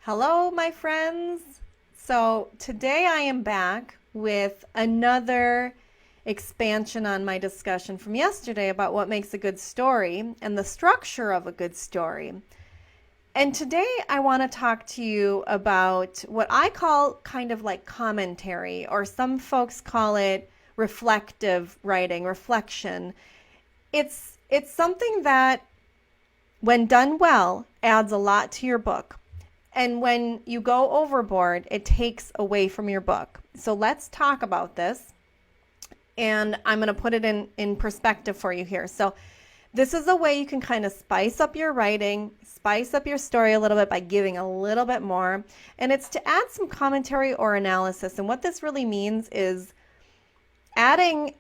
Hello, my friends. So today I am back with another expansion on my discussion from yesterday about what makes a good story and the structure of a good story. And today I want to talk to you about what I call kind of like commentary, or some folks call it reflective writing, reflection. It's something that, when done well, adds a lot to your book. And when you go overboard, it takes away from your book. So let's talk about this. And I'm going to put it in perspective for you here. So this is a way you can kind of spice up your writing, spice up your story a little bit by giving a little bit more. And it's to add some commentary or analysis. And what this really means is adding,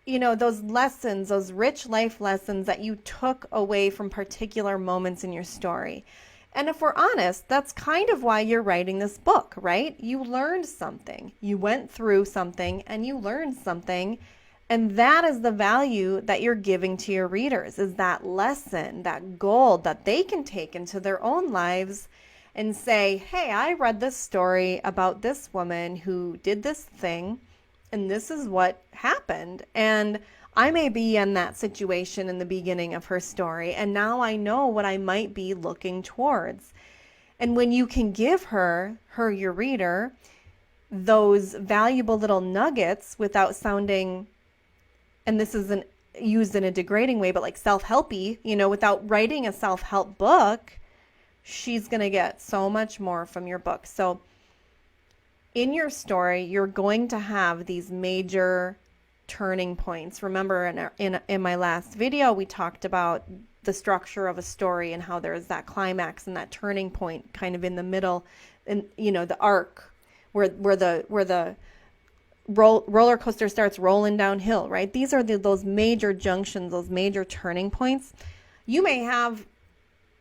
those lessons, those rich life lessons that you took away from particular moments in your story. And if we're honest, that's kind of why you're writing this book, right? You learned something. You went through something and you learned something. And that is the value that you're giving to your readers, is that lesson, that gold that they can take into their own lives and say, hey, I read this story about this woman who did this thing, and this is what happened. And I may be in that situation in the beginning of her story, and now I know what I might be looking towards. And when you can give her, your reader, those valuable little nuggets without sounding, and this isn't used in a degrading way, but like self-helpy, without writing a self-help book, she's going to get so much more from your book. So in your story, you're going to have these major turning points. Remember, in my last video, we talked about the structure of a story and how there's that climax and that turning point kind of in the middle, and the arc where the roller coaster starts rolling downhill, right? These are those major junctions, those major turning points. You may have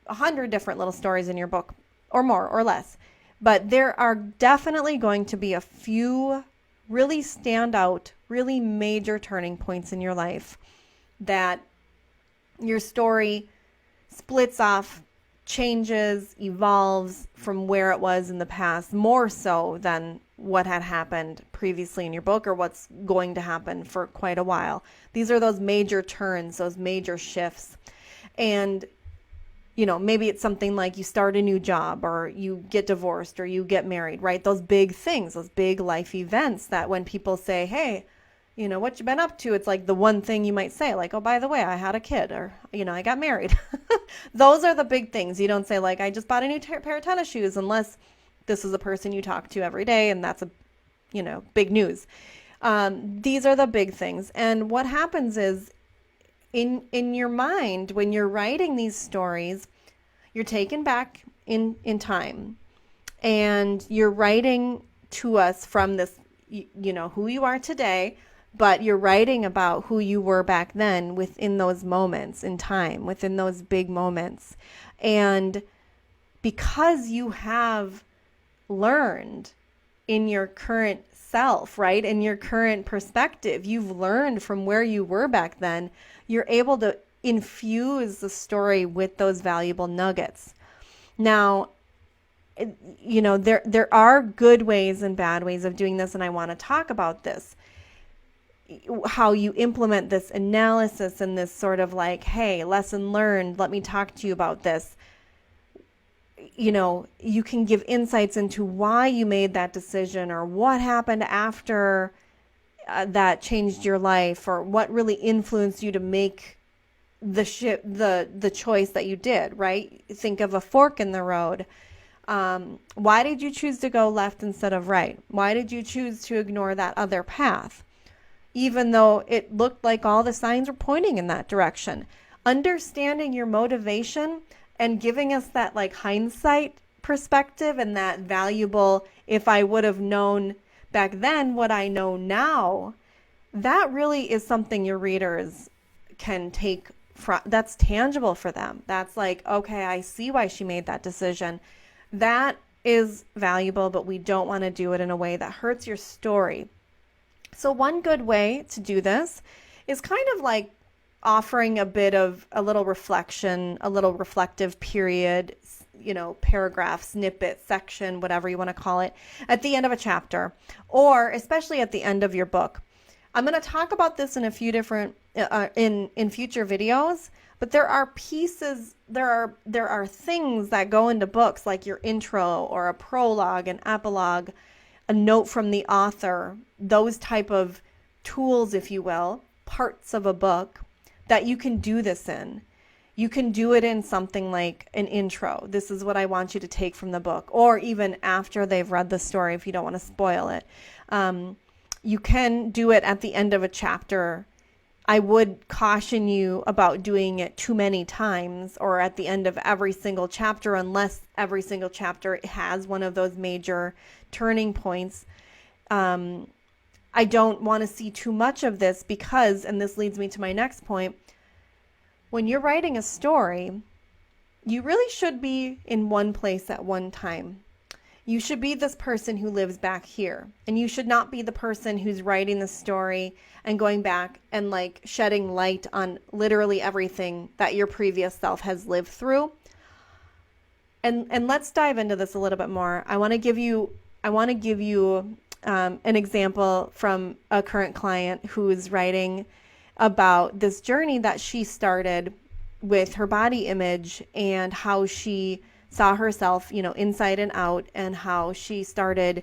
100 different little stories in your book, or more or less, but there are definitely going to be a few really stand out, really major turning points in your life that your story splits off, changes, evolves from where it was in the past, more so than what had happened previously in your book or what's going to happen for quite a while. These are those major turns, those major shifts. And maybe it's something like you start a new job, or you get divorced, or you get married, right? Those big things, those big life events that when people say, hey, what you been up to? It's like the one thing you might say, like, oh, by the way, I had a kid, or, I got married. Those are the big things. You don't say, like, I just bought a new pair of tennis shoes, unless this is a person you talk to every day, and that's big news. These are the big things. And what happens is, in your mind, when you're writing these stories, you're taken back in time, and you're writing to us from this, who you are today, but you're writing about who you were back then within those moments in time, within those big moments. And because you have learned in your current self, right, in your current perspective, you've learned from where you were back then, you're able to infuse the story with those valuable nuggets. Now, there are good ways and bad ways of doing this, and I want to talk about this. How you implement this analysis and this sort of like, hey, lesson learned, let me talk to you about this. You can give insights into why you made that decision, or what happened after that changed your life, or what really influenced you to make the choice that you did, right? Think of a fork in the road. Why did you choose to go left instead of right? Why did you choose to ignore that other path, even though it looked like all the signs were pointing in that direction? Understanding your motivation and giving us that like hindsight perspective, and that valuable, if I would have known back then what I know now, that really is something your readers can take from, that's tangible for them. That's like, okay, I see why she made that decision. That is valuable, but we don't want to do it in a way that hurts your story. So one good way to do this is kind of like offering a little reflection, a little reflective period, paragraph, snippet, section, whatever you want to call it, at the end of a chapter, or especially at the end of your book. I'm going to talk about this in a few different in future videos, but there are pieces, there are things that go into books, like your intro or a prologue, an epilogue, a note from the author, those type of tools, if you will, parts of a book that you can do this in. You can do it in something like an intro. This is what I want you to take from the book, or even after they've read the story if you don't want to spoil it. You can do it at the end of a chapter. I would caution you about doing it too many times or at the end of every single chapter, unless every single chapter has one of those major turning points. I don't want to see too much of this because, and this leads me to my next point, when you're writing a story, you really should be in one place at one time. You should be this person who lives back here, and you should not be the person who's writing the story and going back and like shedding light on literally everything that your previous self has lived through. And let's dive into this a little bit more. I want to give you an example from a current client who is writing about this journey that she started with her body image and how she saw herself, inside and out, and how she started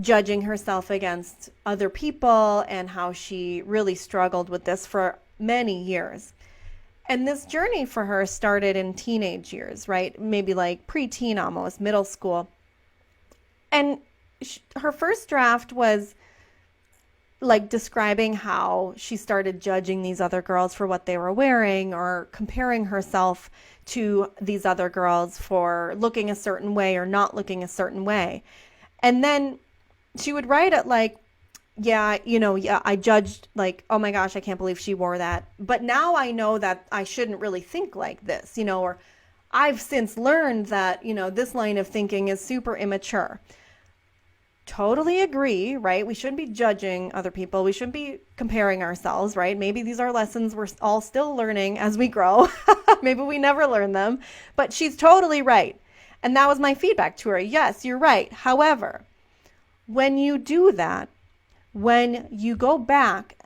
judging herself against other people, and how she really struggled with this for many years. And this journey for her started in teenage years, right? Maybe like preteen, almost middle school. And her first draft was like describing how she started judging these other girls for what they were wearing, or comparing herself to these other girls for looking a certain way or not looking a certain way. And then she would write it like, I judged, like, oh my gosh, I can't believe she wore that. But now I know that I shouldn't really think like this, or I've since learned that, this line of thinking is super immature. Totally agree, right? We shouldn't be judging other people. We shouldn't be comparing ourselves, right? Maybe these are lessons we're all still learning as we grow. Maybe we never learn them, but she's totally right. And that was my feedback to her. Yes, you're right. However, when you do that, when you go back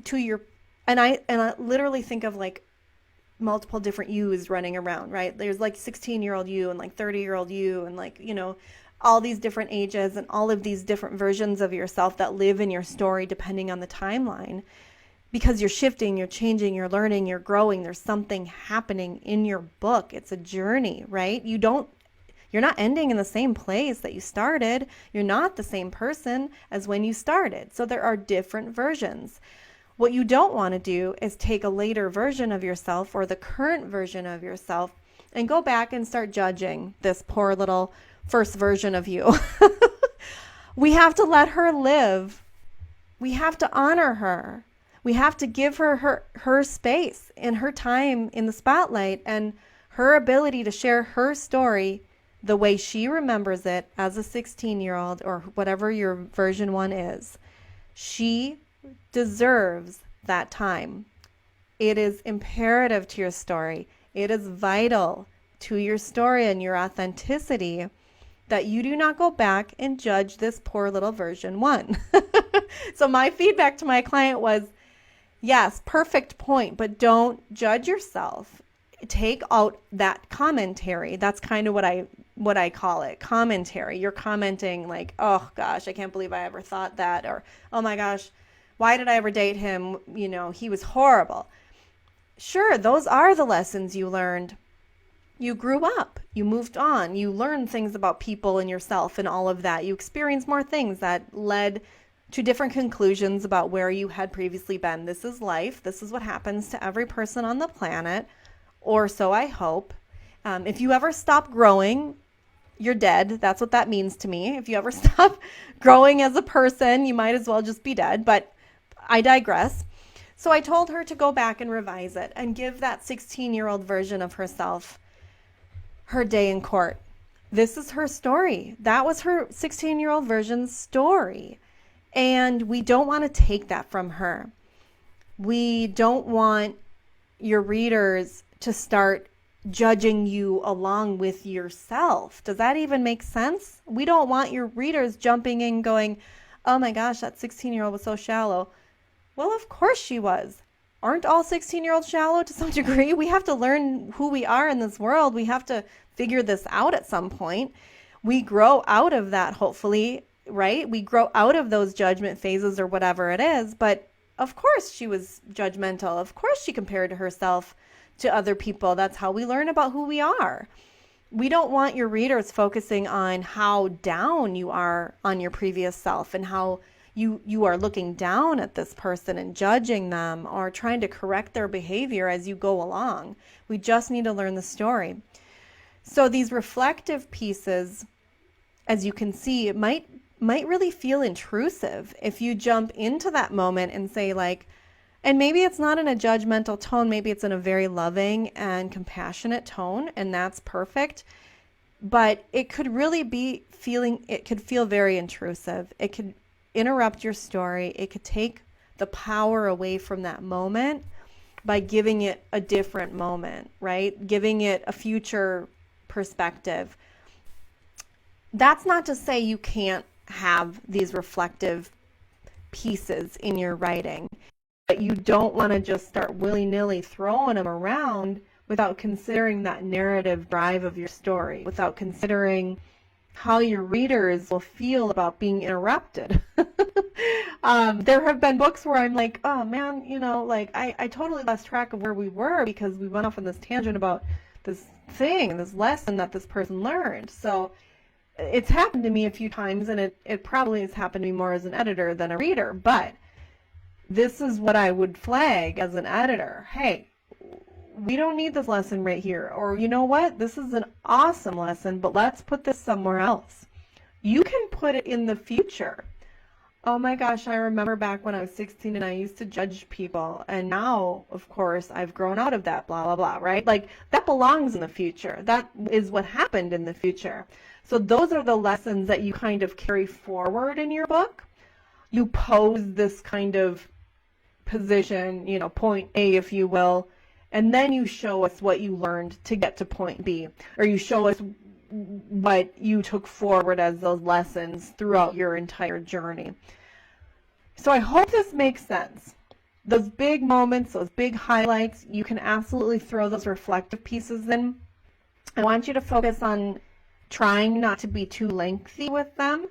to your, and I literally think of like multiple different yous running around, right? There's like 16-year-old you and like 30-year-old you and like, all these different ages and all of these different versions of yourself that live in your story depending on the timeline, because you're shifting, you're changing, you're learning, you're growing. There's something happening in your book. It's a journey, right? You're not ending in the same place that you started. You're not the same person as when you started. So there are different versions. What you don't want to do is take a later version of yourself or the current version of yourself and go back and start judging this poor little first version of you. We have to let her live. We have to honor her. We have to give her space and her time in the spotlight and her ability to share her story the way she remembers it as a 16-year-old or whatever your version 1 is. She deserves that time. It is imperative to your story. It is vital to your story and your authenticity that you do not go back and judge this poor little version 1. So my feedback to my client was, yes, perfect point, but don't judge yourself. Take out that commentary. That's kind of what I call it, commentary. You're commenting like, oh gosh, I can't believe I ever thought that, or oh my gosh, why did I ever date him? He was horrible. Sure, those are the lessons you learned. You grew up, you moved on, you learned things about people and yourself and all of that. You experienced more things that led to different conclusions about where you had previously been. This is life. This is what happens to every person on the planet, or so I hope. If you ever stop growing, you're dead. That's what that means to me. If you ever stop growing as a person, you might as well just be dead, but I digress. So I told her to go back and revise it and give that 16-year-old version of herself her day in court. This is her story. That was her 16-year-old version's story. And we don't want to take that from her. We don't want your readers to start judging you along with yourself. Does that even make sense? We don't want your readers jumping in going, oh my gosh, that 16-year-old was so shallow. Well, of course she was. Aren't all 16-year-olds shallow to some degree? We have to learn who we are in this world. We have to figure this out at some point. We grow out of that, hopefully, right? We grow out of those judgment phases or whatever it is. But of course she was judgmental. Of course she compared herself to other people. That's how we learn about who we are. We don't want your readers focusing on how down you are on your previous self and how you are looking down at this person and judging them or trying to correct their behavior as you go along. We just need to learn the story. So these reflective pieces, as you can see, it might really feel intrusive if you jump into that moment and say like, and maybe it's not in a judgmental tone, maybe it's in a very loving and compassionate tone, and that's perfect. But it could really be it could feel very intrusive. It could interrupt your story. It could take the power away from that moment by giving it a different moment, right? Giving it a future perspective. That's not to say you can't have these reflective pieces in your writing, but you don't want to just start willy-nilly throwing them around without considering that narrative drive of your story, without considering how your readers will feel about being interrupted. There have been books where I'm like, oh man, like I totally lost track of where we were because we went off on this tangent about this thing, this lesson that this person learned. So it's happened to me a few times, and it probably has happened to me more as an editor than a reader, but this is what I would flag as an editor. Hey, we don't need this lesson right here. Or you know what? This is an awesome lesson, but let's put this somewhere else. You can put it in the future. Oh my gosh, I remember back when I was 16 and I used to judge people. And now, of course, I've grown out of that, blah, blah, blah, right? Like that belongs in the future. That is what happened in the future. So those are the lessons that you kind of carry forward in your book. You pose this kind of position, point A, if you will, and then you show us what you learned to get to point B, or you show us what you took forward as those lessons throughout your entire journey. So I hope this makes sense. Those big moments, those big highlights, you can absolutely throw those reflective pieces in. I want you to focus on trying not to be too lengthy with them,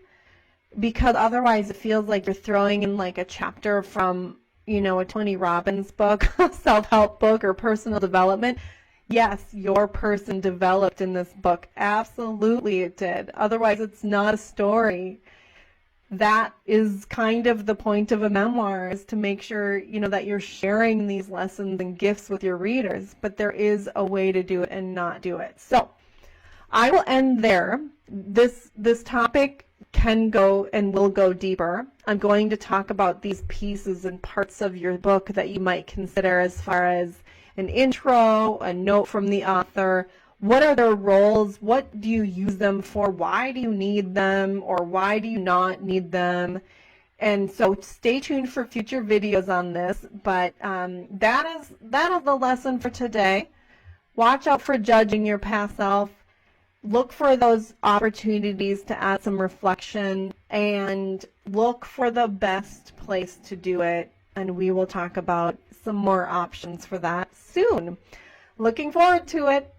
because otherwise it feels like you're throwing in like a chapter from a Tony Robbins book, self-help book, or personal development. Yes, your person developed in this book. Absolutely it did. Otherwise, it's not a story. That is kind of the point of a memoir, is to make sure, that you're sharing these lessons and gifts with your readers. But there is a way to do it and not do it. So I will end there. This topic can go and will go deeper. I'm going to talk about these pieces and parts of your book that you might consider as far as an intro, a note from the author. What are their roles? What do you use them for? Why do you need them, or why do you not need them? And so stay tuned for future videos on this. But that is the lesson for today. Watch out for judging your past self. Look for those opportunities to add some reflection, and look for the best place to do it. And we will talk about some more options for that soon. Looking forward to it.